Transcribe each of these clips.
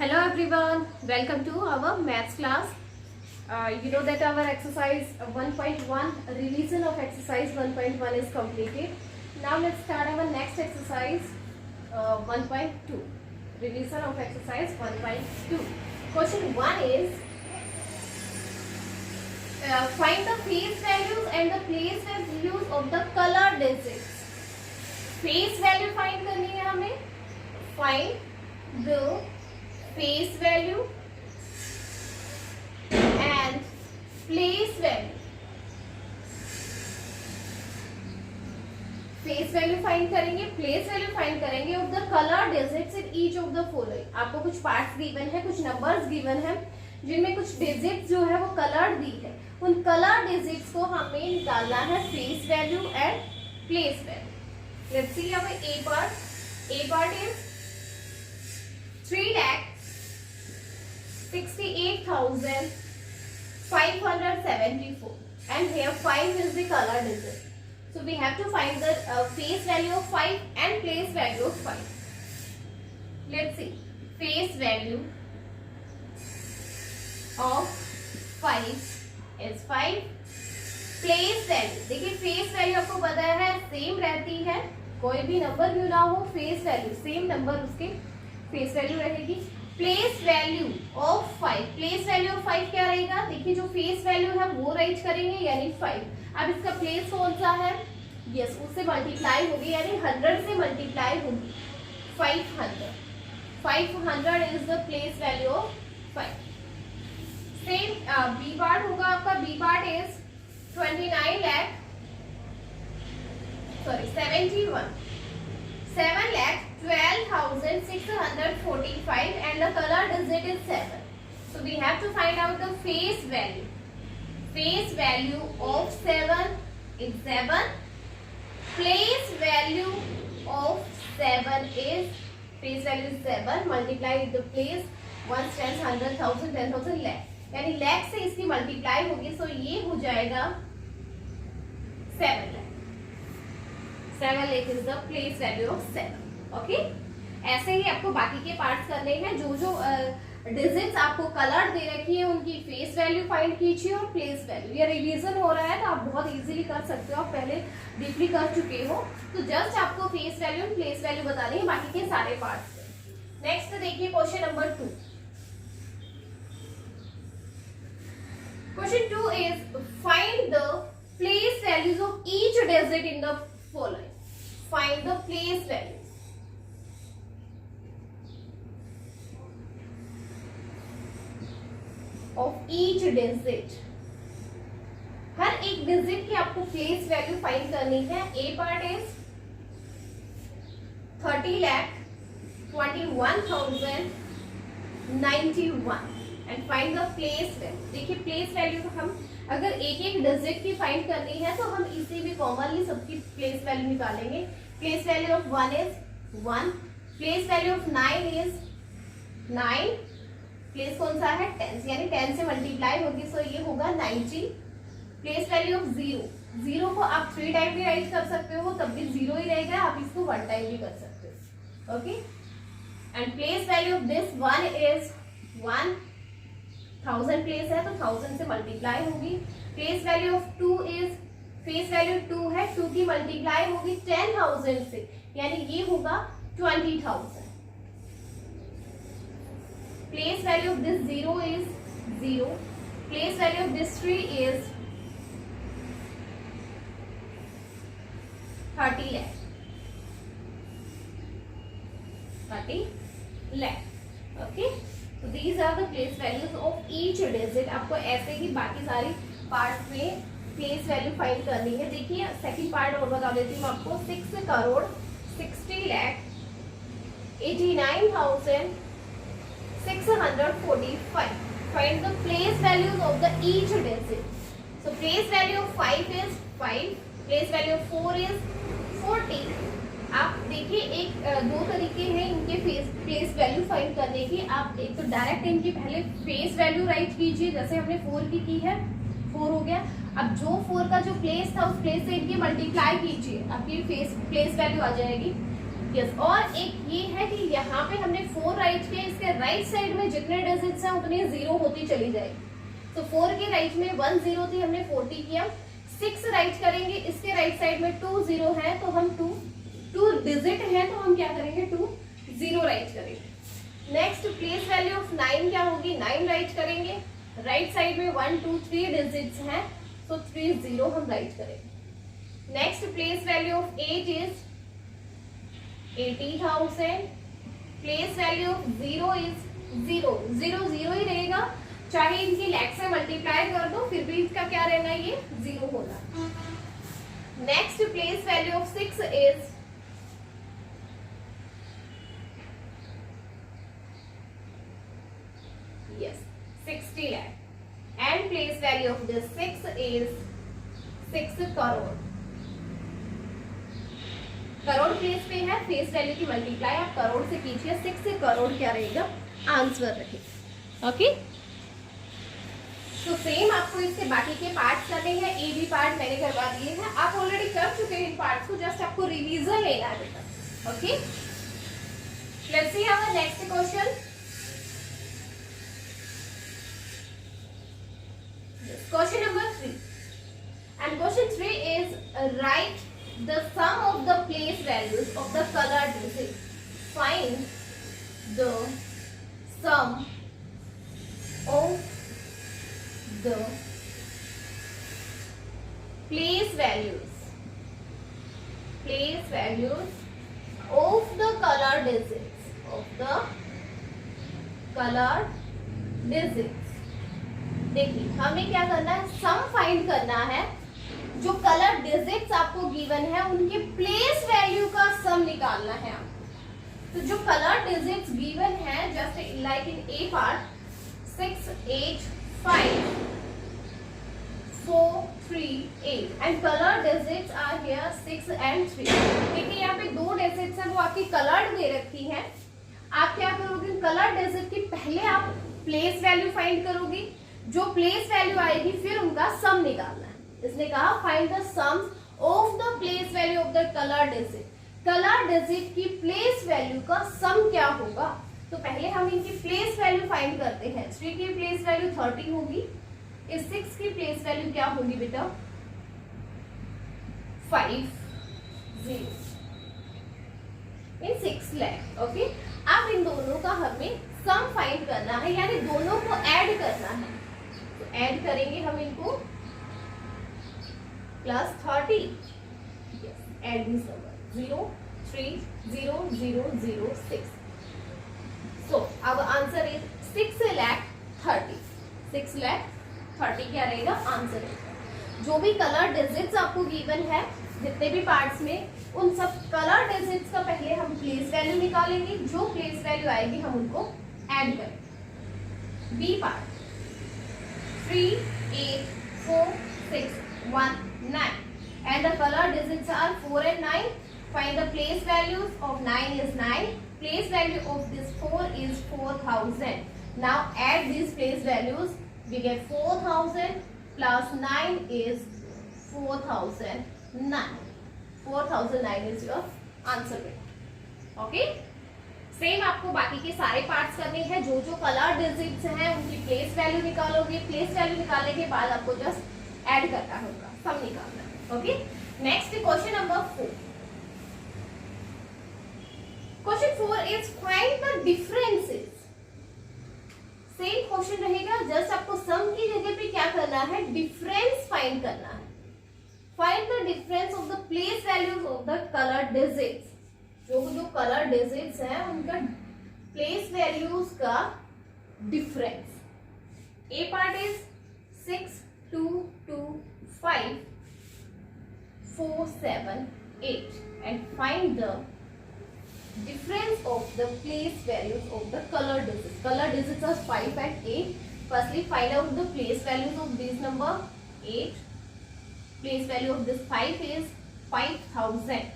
Hello everyone, welcome to our maths class. You know that our exercise 1.1 revision of exercise 1.1 is completed. Now let's start our next exercise 1.2 revision of exercise 1.2. Question 1 is find the face values and the place values of the color digits. Face value find करनी है हमें. Find the face value and place value. Face value find करेंगे, place value find करेंगे of the colour digits in each of the following. आपको कुछ parts given है, कुछ numbers given है जिनमें कुछ डिजिट्स जो है वो कलर्ड दी है. उन कलर डिजिट्स को हमें निकालना है face value and place value. Let's see अब ए part is 3,68,574 and here 5 is the color digit. So we have to find the face value of 5 and place value of 5. Let's see. Face value of 5 is 5. Place value, देखिए face value आपको पता है same रहती है, कोई भी number क्यों ना हो, फेस वैल्यू सेम नंबर उसके फेस वैल्यू रहेगी. Place value of 5, place value of 5 क्या रहेगा? देखिए जो फेस वैल्यू है वो राइट करेंगे यानी 5. अब इसका प्लेस कौन सा है? यस, उससे मल्टीप्लाई होगी यानी 100 से मल्टीप्लाई होगी. 500 is the place value of 5. Same B part होगा आपका. B part is 7,12,645 and the color digit is 7. So we have to find out the face value. Face value of 7 is 7. Place value of 7 is, face value is 7. Multiply the place, 1, 10, 100, 1000, 10,000 lakh. यानी lakh से इसकी multiply होगी. सो ये हो जाएगा 7 lakh. 7 lakh is the place value of 7. Okay, ऐसे ही आपको बाकी के पार्ट्स करने हैं. जो जो डिजिट्स आपको कलर दे रखी है उनकी फेस वैल्यू फाइंड कीजिए और प्लेस वैल्यू. ये रिवीजन हो रहा है तो आप बहुत इजीली कर सकते हो, आप पहले डीपली कर चुके हो. तो जस्ट आपको फेस वैल्यू और प्लेस वैल्यू बतानी है बाकी के सारे पार्ट्स. नेक्स्ट देखिए question number 2. Question 2 is find the place values of each digit in the following. Find the place value of each digit. हर एक डिजिट की आपको प्लेस वैल्यू फाइंड करनी है. A part is 30,21,091 and find the place value. देखिए place value को हम अगर एक एक डिजिट की फाइंड करनी है तो हम इसी भी कॉमनली सबकी प्लेस वैल्यू निकालेंगे. Place value of 1 is 1. Place value of 9 is 9. Place कौन सा है? 10, यानी 10 से मल्टीप्लाई होगी. सो ये होगा 90. प्लेस वैल्यू ऑफ 0 को आप 3 टाइम भी राइट कर सकते हो, तब भी 0 ही रहेगा. आप इसको 1 टाइम भी कर सकते हो. Okay, and place value of this 1 is 1. 1000 place है तो 1000 से मल्टीप्लाई होगी. Place value of 2 is, face value 2 है, 2 की मल्टीप्लाई होगी 10,000 से, यानी ये होगा 20,000. Place value of this 0 is 0. Place value of this 3 is 30 lakh. 30 lakh. Okay. So these are the place values of each digit. आपको ऐसे ही बाकी सारी पार्ट्स में प्लेस वैल्यू फाइंड करनी है. देखिए सेकंड पार्ट और बता देती हूँ आपको. 6,60,89,645. Find the place values of the each digit. So place value of 5 is 5. Place value of 4 is 40. आप देखिए एक दो तरीके हैं इनके प्लेस वैल्यू फाइंड करने की. आप एक तो डायरेक्ट इनकी पहले फेस वैल्यू राइट कीजिए, जैसे हमने 4 की है, 4 हो गया. अब जो 4 का जो प्लेस था उस प्लेस से इनकी मल्टीप्लाई कीजिए, आपकी प्लेस वैल्यू आ जाएगी. यस, और एक ये है कि यहाँ पे हमने 4 राइट किया, इसके राइट साइड में जितने डिजिट्स हैं उतनी 0 होती चली जाएगी। तो 4 के राइट में 1 0 थी, हमने 40 किया। 6 राइट करेंगे, इसके राइट साइड में 2 0 है, तो हम 2 डिजिट है तो हम क्या करेंगे 2 0 राइट करेंगे। नेक्स्ट प्लेस वैल्यू ऑफ 9 क्या होगी, 9 राइट करेंगे, राइट साइड में 1 2 3 डिजिट्स हैं, तो 3 0 हम राइट करेंगे। Next place value of 8 is 80,000। Place value of 0 is 0 0 0 ही रहेगा, चाहे इनकी लैख से मल्टीप्लाई कर दो फिर भी इसका क्या रहना है, ये 0 होना। Next place value of 6 is yes 60 lakh and place value of this 6 is 6 crore. Crore place पे है, फेस वैल्यू की मल्टीप्लाई आप करोड़ से कीजिए, 6 करोड़ क्या रहेगा आंसर रहेगा। ओके, तो सेम आपको इसके बाकी के पार्ट्स करने हैं, ए बी पार्ट मैंने करवा दिए हैं, आप ऑलरेडी कर चुके हैं इन पार्ट्स को, जस्ट आपको रिवीजन लेना है बेटा। Okay, let's see our next question. Question number 3, and question 3 is write the sum of the place values of the colored digits. Find the sum of the place values of the colored digits। देखिए हमें क्या करना है, sum find करना है, जो colour digits आपको given है उनके प्लेस वैल्यू का सम निकालना है आपको। तो जो कलर डिजिट्स गिवन है, just like in a part 6 8 5 4 3 8 and colour digits are here 6 and 3। देखिए यहाँ पे 2 डिजिट्स है वो आपकी कलर्ड दे रखी है। आप क्या करोगे, कलर डिजिट की पहले आप प्लेस वैल्यू फाइंड करोगे, जो प्लेस वैल्यू आएगी फिर उनका सम निकालना है। इसने कहा find the sums of the place value of the colour digit. Colour digit की प्लेस वैल्यू का सम क्या होगा, तो पहले हम इनकी प्लेस वैल्यू फाइंड करते हैं। 3 की प्लेस वैल्यू 30 होगी, इस 6 की प्लेस वैल्यू क्या होगी बेटा 5 0 इन 6 लाख। ओके, अब इन दोनों का हमें सम फाइंड करना है, यानी दोनों को ऐड करना है। तो ऐड करेंगे हम इनको, प्लस 30, ऐड दिस नंबर 0 3 0 0 0 6। सो अब आंसर इज 6 लाख 30। 6 लाख 30 क्या रहेगा आंसर रहेगा। जो भी कलर डिजिट्स आपको गिवन है जितने भी पार्ट्स में, उन सब कलर डिजिट्स का पहले हम प्लेस वैल्यू निकालेंगे, जो प्लेस वैल्यू आएगी हम उनको ऐड करेंगे। B part 3 8 4 6 1 9 and the color digits are 4 and 9. Find the place values of 9 is 9. Place value of this 4 is 4000. Now add these place values. We get 4000 plus 9 is 4009. 4009 is your answer. Okay? Same आपको बाकी के सारे parts करने हैं, जो जो colour digits हैं उनकी प्लेस वैल्यू निकालोगे। प्लेस वैल्यू निकालने के बाद आपको जस्ट ऐड करना होगा, सम निकालना है। Okay, next question number 4। Question 4 is find the differences. Same question रहेगा, जस्ट आपको सम की जगह पे क्या करना है, डिफरेंस फाइंड करना है। Find the difference of the place values of the colour digits. जो कलर डिजिट्स हैं उनका प्लेस वैल्यूज का difference. A part is 6 2 2 5 4 7 8 and find the difference of the place values of the color digits. Color digits are 5 and 8. Firstly find out the place values of this number 8. Place value of this 5 is 5000.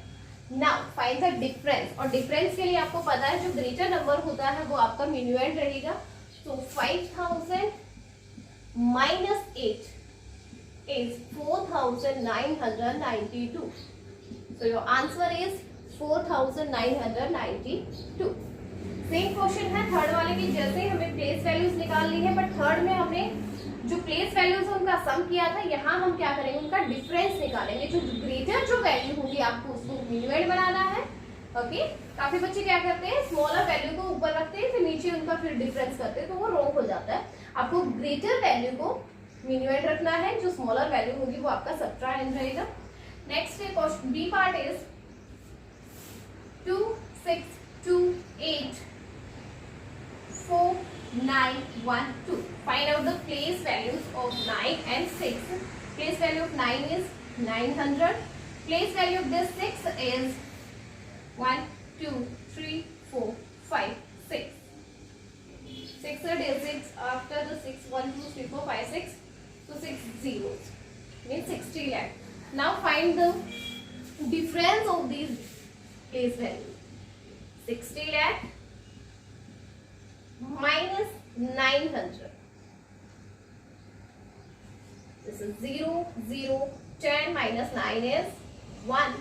Now find the difference, और difference के लिए आपको पता है जो greater number होता है वो आपका मिन्यूएंड रहेगा। तो 5000 minus 8 is 4992. So your answer is 4992। Same question है थर्ड वाले की, जैसे हमें प्लेस वैल्यूज निकालनी है, बट थर्ड में हमने जो प्लेस वैल्यूज है उनका सम किया था, यहाँ हम क्या करेंगे उनका डिफरेंस निकालेंगे। जो ग्रेटर जो वैल्यू होगी आपको उसको मिनिमाइज बनाना है। ओके, काफी बच्चे क्या करते हैं स्मॉलर वैल्यू को ऊपर रखते हैं, फिर नीचे उनका फिर डिफरेंस करते हैं, तो वो रॉन्ग हो जाता है। आपको ग्रेटर वैल्यू को मिनिमाइज रखना है, जो स्मॉलर वैल्यू होगी वो आपका सबट्रैक्ट रहेगा। Next question B part is 2 6 2 8 4 9 1 2। Find out the place values of 9 and 6. Place value of 9 is 900. Place value of this 6 is 1 2 3 4 5 6. 6 are digits after the 6 1 2 3 4 5 6. So 6 zeros means 60 lakh. Now find the difference of these place values. 60 lakh minus 900. This is 0 0 10 minus 9 is 1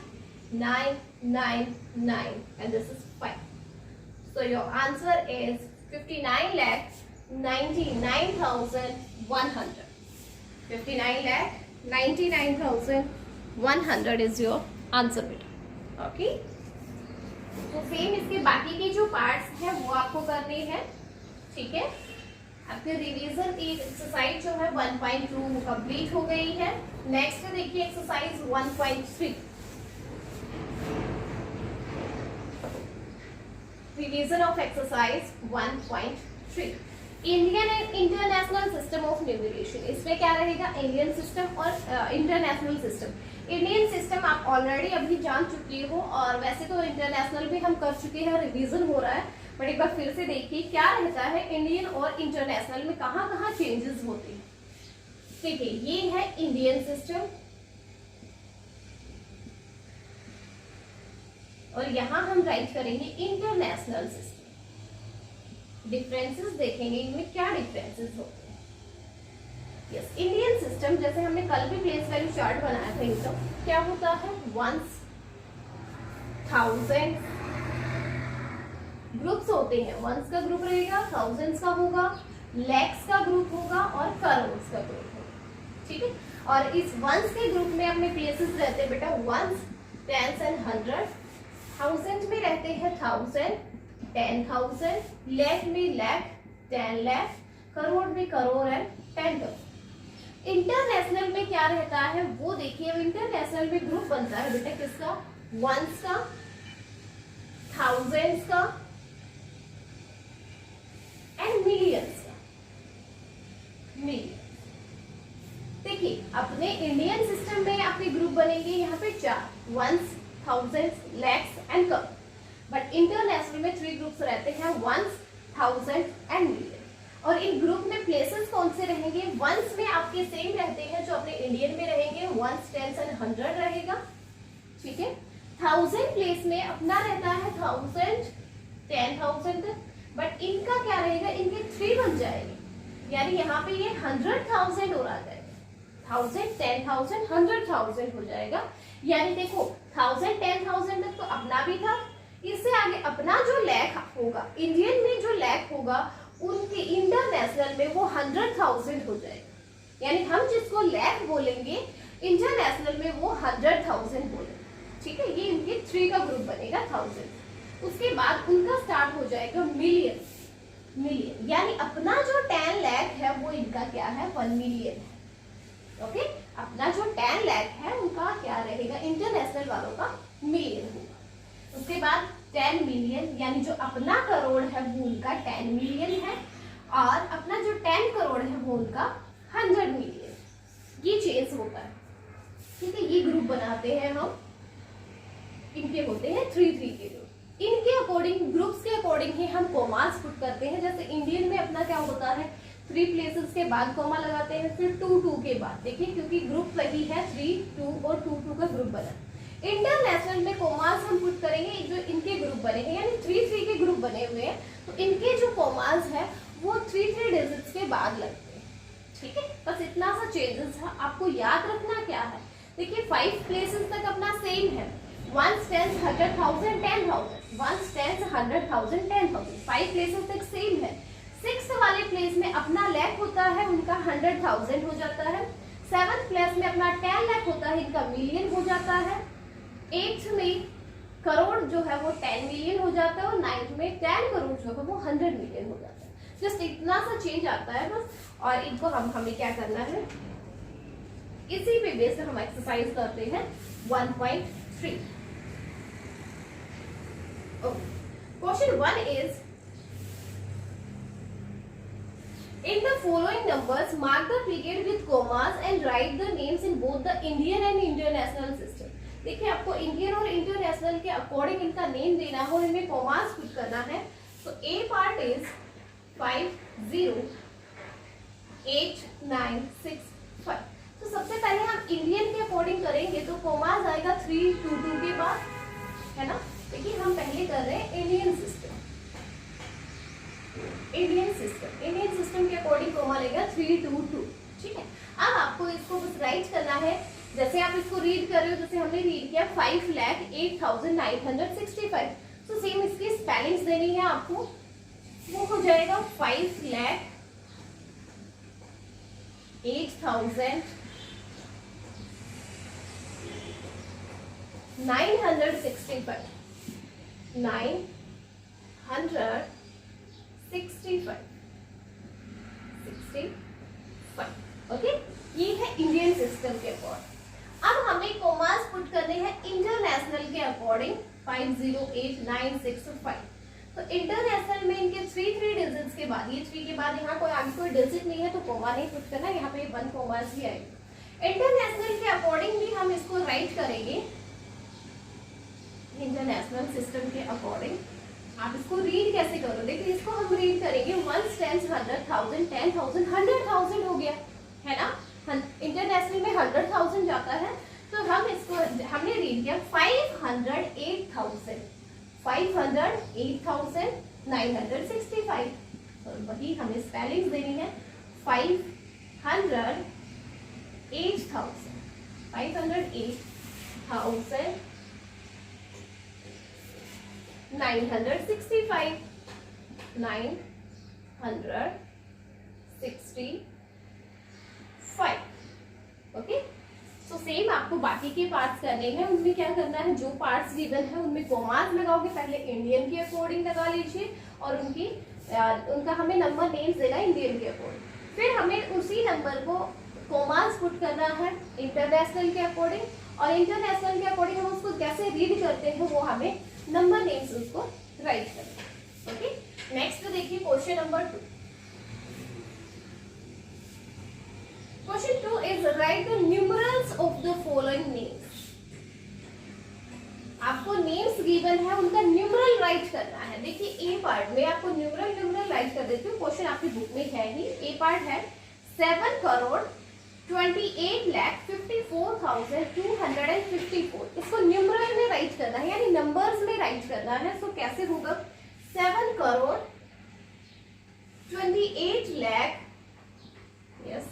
9 9 9 and this is 5. So your answer is 59,99,100. 59,99,100 is your answer beta. Okay. तो same इसके बाकी के जो parts हैं वो आपको करने हैं, ठीक है। आपके रिवीजन की एक्सरसाइज जो है 1.2 कंप्लीट हो गई है। नेक्स्ट देखिए exercise 1.3, revision of exercise 1.3, Indian and international system of numeration. इसमें क्या रहेगा इंडियन सिस्टम और इंटरनेशनल सिस्टम। इंडियन सिस्टम आप ऑलरेडी अभी जान चुकी हो, और वैसे तो इंटरनेशनल भी हम कर चुके हैं, रिवीजन हो रहा है, बट एक बार फिर से देखिए क्या रहता है इंडियन और इंटरनेशनल में कहाँ कहाँ चेंजेस होते हैं। ठीक है, ये है इंडियन सिस्टम और यहाँ हम राइट करेंगे इंटरनेशनल सिस्टम। डिफरेंसेस देखेंगे इनमें क्या डिफरेंसेस होते हैं। यस, इंडियन सिस्टम जैसे हमने कल भी प्लेस वैल्यू चार्ट बनाया था, इनका क्या होता है वंस, थाउजेंड ग्रुप्स होते हैं। वंस का ग्रुप रहेगा, थाउजेंड्स का होगा, लैक्स का ग्रुप होगा और करोड्स का ग्रुप होगा, ठीक है। और इस वंस के ग्रुप में अपने प्लेसेस रहते हैं बेटा ones, tens and hundred. Thousand में रहते हैं 1000, 10,000, लैख में लैख, 10 लाख, करोड़ में करोड़ एंड 10 करोड़। इंटरनेशनल में क्या रहता है वो देखिए। इंटरनेशनल में ग्रुप बनता है बेटा किसका, वंस का, थाउजेंड्स का एंड मिलियंस का। मिलियन देखिए अपने इंडियन सिस्टम में अपने ग्रुप बनेंगे यहाँ पे 4, ones, thousands, lakhs and crore. But international में 3 ग्रुप्स रहते हैं, वंस, थाउजेंड एंड मिलियन। और इन ग्रुप में प्लेसेस कौन से रहेंगे, वंस में आपके सेम रहते हैं जो अपने इंडियन में रहेंगे, वंस, टेंस एंड हंड्रेड रहेगा, ठीक है। 1000 प्लेस में अपना रहता है 1000, 10,000, बट इनका क्या रहेगा, इनके 3 बन जाएंगे, यानी यहाँ पे ये 100,000 और आ जाएगा, 1000, 10,000, 100,000 हो जाएगा। यानी देखो 1000, 10,000 तक तो अपना भी था, इससे आगे अपना जो लैख होगा, इंडियन में जो लैख होगा उनके इंटरनेशनल में वो 100,000 हो जाएगा। यानी हम जिसको लैख बोलेंगे इंटरनेशनल में वो 100,000 बोलेंगे, ठीक है। ये इनके 3 का ग्रुप बनेगा 1000। उसके बाद उनका स्टार्ट हो जाएगा मिलियन। मिलियन यानी अपना जो 10 लाख है वो इनका क्या है 1 मिलियन है, ओके। अपना जो 10 लाख है उनका क्या रहेगा इंटरनेशनल वालों का मिलियन होगा। उसके बाद 10 मिलियन यानी जो अपना करोड़ है वो उनका 10 मिलियन है, और अपना जो 10 करोड़ है वो उनका 100 मिलियन। ये चेंज होता है, ठीक है। ये ग्रुप बनाते हैं हम, इनके होते हैं 3 के ग्रुप। इनके अकॉर्डिंग, ग्रुप्स के अकॉर्डिंग ही हम कोमास पुट करते हैं। जैसे इंडियन में अपना क्या होता है 3 प्लेसेस के बाद कोमा लगाते हैं, फिर 2 के बाद, देखिए क्योंकि ग्रुप वही है 3 2 और 2 का ग्रुप बना। इंटरनेशनल में कोमास हम पुट करेंगे जो इनके ग्रुप बनेंगे, यानी 3 के ग्रुप बने हुए हैं, तो इनके जो कोमास है वो 3 डिजिट्स के बाद लगते हैं, ठीक है। बस इतना सा चेंजेस है। आपको याद रखना क्या है, देखिए 5 प्लेसेस तक अपना सेम है, 1 tens 100,000 10,000, 1 tens 100,000 10,000, 5 प्लेसेस तक सेम है। 6th वाले प्लेस में अपना लाख होता है, उनका 100,000 हो जाता है। 7th प्लेस में अपना 10 लाख होता है, इनका मिलियन हो जाता है। 8th में करोड़ जो है वो 10 मिलियन हो जाता है और 9th में 10 करोड़ जो है वो 100 मिलियन हो जाता है। जस्ट इतना सा चेंज आता है बस, और इनको हमें क्या करना है, इसी पे बेस पर हम एक्सरसाइज करते हैं 1.3। Question 1 is in the following numbers mark the period with commas and write the names in both the Indian and international system। देखिए आपको इंडियन और इंटरनेशनल के अकॉर्डिंग इनका नेम देना हो, इनमें कॉमास पुट करना है। तो ए पार्ट इज 5 0 8 9 6 5। तो सबसे पहले हम इंडियन के अकॉर्डिंग करेंगे तो कॉमास आएगा 3 2 2 के बाद, है ना। देखिए हम पहले कर रहे हैं इंडियन सिस्टम। इंडियन सिस्टम के अकॉर्डिंग कॉमा लेगा 3 2 2, ठीक है। अब आपको इसको बस राइट करना है, जैसे आप इसको रीड कर रहे हो, जैसे हमने रीड किया 5,08,965। तो सेम इसकी स्पेलिंग्स देनी है आपको, वो हो जाएगा 5,08,965 965। ओके, ये है इंडियन सिस्टम के अकॉर्डिंग। अब हमें कॉमास पुट करने हैं इंटरनेशनल के अकॉर्डिंग 5,08,965। तो इंटरनेशनल में इनके 3 डिजिट्स के बाद, ये 3 के बाद यहाँ कोई आगे कोई डिजिट नहीं है तो कॉमा नहीं पुट करना, यहाँ पे 1 कॉमास भी आएगा। इंटरनेशनल के अकॉर्डिंग भी हम इसको राइट करेंगे इंटरनेशनल सिस्टम के अकॉर्डिंग। आप इसको रीड कैसे करो, देखिए इसको हम रीड करेंगे 1 tens 100,000 10,000 100,000 हो गया, है ना। इंटरनेशनल में 100,000 जाता है, तो हम इसको हमने रीड किया 508,965। तो वही हमें स्पेलिंग्स देनी है 508,965 965। ओके, तो सेम आपको बाकी के पार्ट्स करने हैं। उनमें क्या करना है, जो पार्ट्स गिवन है उनमें कॉमास लगाओगे, पहले इंडियन के अकॉर्डिंग लगा लीजिए और उनका हमें नंबर नेम्स देना है इंडियन के अकॉर्डिंग। फिर हमें उसी नंबर को कॉमास पुट करना है इंटरनेशनल के अकॉर्डिंग, और इंटरनेशनल के अकॉर्डिंग हम उसको कैसे रीड करते हैं वो हमें नंबर नेम्स उसको राइट करना है। ओके, नेक्स्ट देखिए question number 2। Question 2 is write the numerals of the following names। आपको नेम्स गिवन है, उनका न्यूमरल राइट करना है। देखिए ए पार्ट में आपको न्यूमरल राइट कर देती हूँ, क्वेश्चन आपकी बुक में है ही। ए पार्ट है 7,28,54,254। इसको न्यूमरल में राइट करना है, यानी नंबर्स में राइट करना है। तो कैसे होगा, 7,28,00,000 यस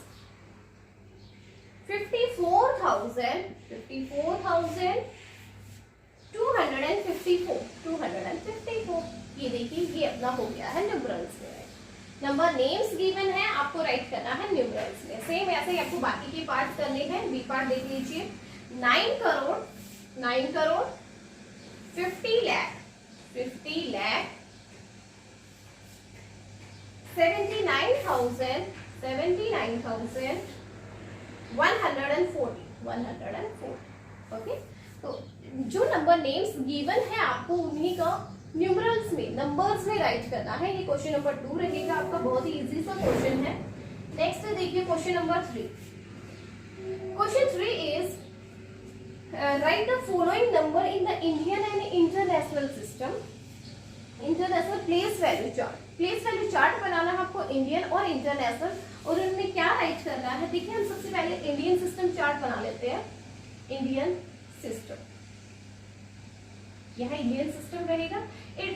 54,254। ये देखिए ये अपना हो गया है न्यूमरल्स में। नंबर नेम्स गिवन है, आपको राइट करना है न्यूमरल्स में। सेम ऐसे ही आपको बाकी के पार्ट करने हैं। बी पार्ट देख लीजिए 9 करोड़ 50 लाख 79,140। ओके, तो जो नंबर नेम्स गिवन है आपको उन्हीं का न्यूमरल्स में नंबर्स में राइट करना है। ये क्वेश्चन नंबर 2 रहेगा आपका, बहुत ही इजी सा क्वेश्चन है। नेक्स्ट देखिए question number 3। Question 3 is write the following number in the Indian and international system. International place value chart, place value chart बनाना है आपको इंडियन और इंटरनेशनल, और उनमें क्या राइट करना है। देखिए हम सबसे पहले इंडियन सिस्टम चार्ट बना लेते हैं। इंडियन सिस्टम, यहाँ इंडियन सिस्टम रहेगा।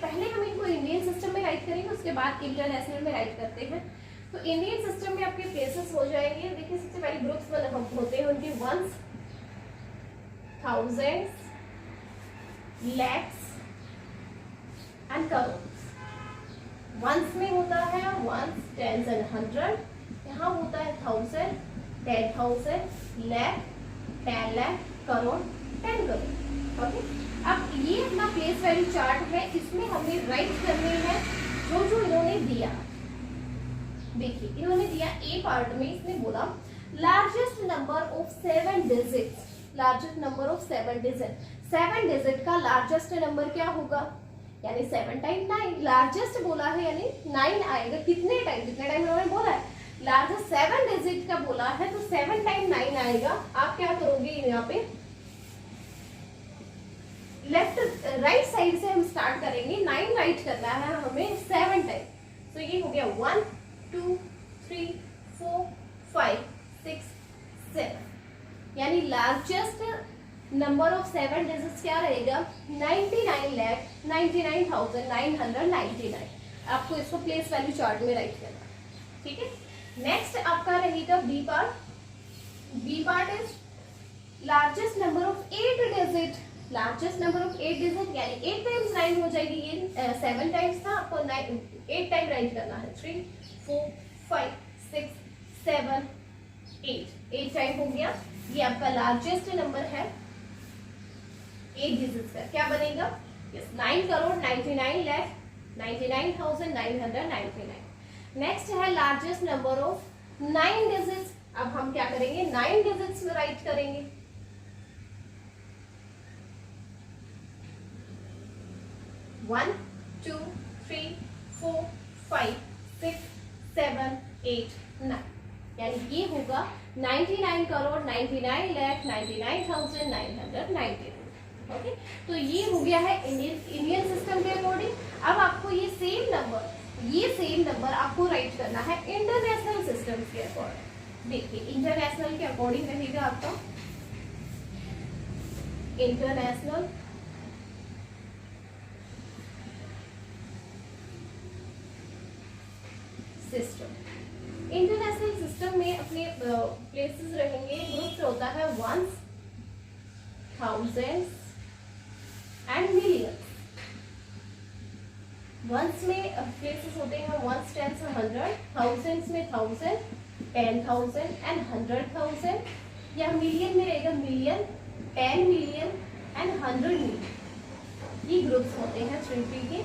पहले हम इनको इंडियन सिस्टम में राइट करेंगे, उसके बाद इंटरनेशनल में राइट करते हैं। तो इंडियन सिस्टम में आपके प्लेसेस हो जाएंगे। देखिए सबसे पहले ग्रुप्स होते हैं उनके, 1s, 1000s, lakhs and crore. Once में होता है वंस, टेंस एंड हंड्रेड, यहाँ होता है थाउजेंड, 10,000, लैख, 10 लाख, करोड़, 10 करोड़। ओके, अब ये अपना प्लेस वैल्यू चार्ट है, इसमें हमें राइट करने हैं जो जो इन्होंने दिया। देखिए इन्होंने दिया ए पार्ट में, इसने बोला largest number of 7 digits, largest number of 7 digit, 7 digit का लार्जेस्ट नंबर क्या होगा, यानी 7 टाइम 9, लार्जेस्ट बोला है यानी 9 आएगा। कितने टाइम, जितने टाइम उन्होंने बोला है लार्जेस्ट 7 डिजिट का बोला है, तो 7 टाइम 9 आएगा। आप क्या करोगे यहाँ पे लेफ्ट राइट साइड से हम स्टार्ट करेंगे, 9 राइट करना है हमें 7 टाइम। तो ये हो गया 1 2 3 4 5 6 7, यानी लार्जेस्ट नंबर ऑफ 7 डिजिट्स क्या रहेगा 99,99,999। आपको इसको प्लेस वैल्यू चार्ट में राइट करना, ठीक है। नेक्स्ट आपका रहेगा B part. B part is largest number of 8 digit, largest number of 8 digit यानी 8 टाइम्स 9 हो जाएगी, ये 7 टाइम्स था, आपको 8 टाइम राइट करना है। 3 4 5 6 7 8 टाइम हो गया। ये आपका लार्जेस्ट नंबर है 8 डिजिट्स का, क्या बनेगा 9 करोड़ 99 लाख 99,999। नेक्स्ट है लार्जेस्ट नंबर ऑफ 9 डिजिट्स। अब हम क्या करेंगे 9 डिजिट्स में राइट करेंगे। 1 2 3 4 5 6 7 8 9, यानी ये होगा 99 करोड़ 99 लाख 99,999। ओके, तो ये हो गया है इंडियन सिस्टम के अकॉर्डिंग। अब आपको ये सेम नंबर आपको राइट करना है इंटरनेशनल सिस्टम के अकॉर्डिंग। देखिए इंटरनेशनल के अकॉर्डिंग रहेगा आपका इंटरनेशनल सिस्टम। इंटरनेशनल सिस्टम में अपने प्लेसेस रहेंगे, ग्रुप्स होता है ones, thousands and millions. Ones में प्लेसेस होते हैं वंस, टेंस, 100, थाउजेंड्स में 1000, 10,000 एंड 100,000, या मिलियन में रहेगा मिलियन, 10 मिलियन एंड 100 मिलियन। ये ग्रुप्स होते हैं 3 के।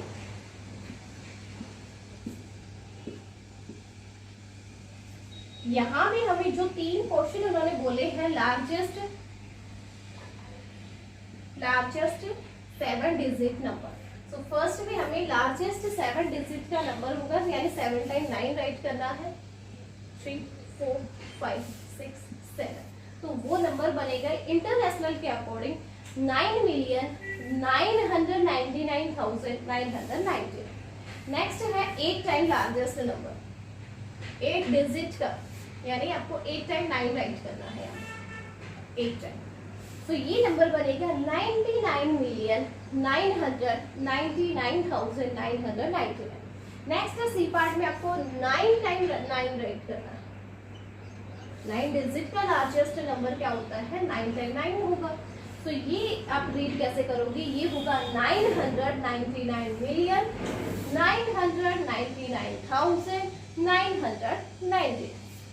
यहां भी हमें जो 3 क्वेश्चन उन्होंने बोले हैं largest 7 digit number. So first में हमें लार्जेस्ट 7 डिजिट का नंबर होगा, यानी 7 टाइम 9 राइट करना है। 3 4 5 6 7, तो वो नंबर बनेगा इंटरनेशनल के अकॉर्डिंग 9,999,990। नेक्स्ट है 8 टाइम लार्जेस्ट नंबर 8 डिजिट का, यानी आपको 8 टाइम 9 राइट करना है 8 टाइम। तो ये नंबर बनेगा 99,999,999। नेक्स्ट सी पार्ट में आपको 9 टाइम 9 राइट करना है। 9 डिजिट का लार्जेस्ट नंबर क्या होता है 9 टाइम 9 होगा। तो ये आप रीड कैसे करोगे, ये होगा 999,999,990।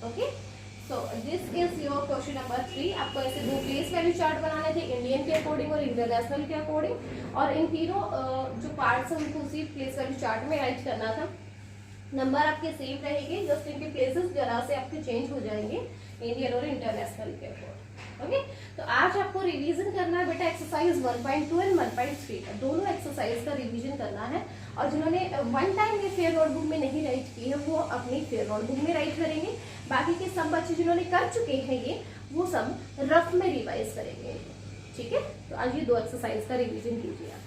Okay, so this is your question number 3। आपको ऐसे 2 प्लेस वैल्यू चार्ट बनाने थे, इंडियन के अकॉर्डिंग और इंटरनेशनल के अकॉर्डिंग, और इन तीनों जो पार्ट्स हैं उनको उसी प्लेस वैल्यू चार्ट में राइट करना था। नंबर आपके सेम रहेंगे, जस्ट इनके प्लेसेस जरा से आपके चेंज हो जाएंगे इंडियन और इंटरनेशनल के अकॉर्डिंग। ओके, तो आज आपको रिवीजन करना है बेटा एक्सरसाइज 1.2 एंड 1.3 का, दोनों एक्सरसाइज का रिवीजन करना है। और जिन्होंने 1 टाइम ये फेयर नोटबुक में नहीं राइट की है वो अपनी फेयर नोटबुक में राइट करेंगे। बाकी के सब बच्चे जिन्होंने कर चुके हैं ये, वो सब रफ में रिवाइज करेंगे। ठीक है, तो आज ये 2 एक्सरसाइज का रिवीजन कीजिए आप।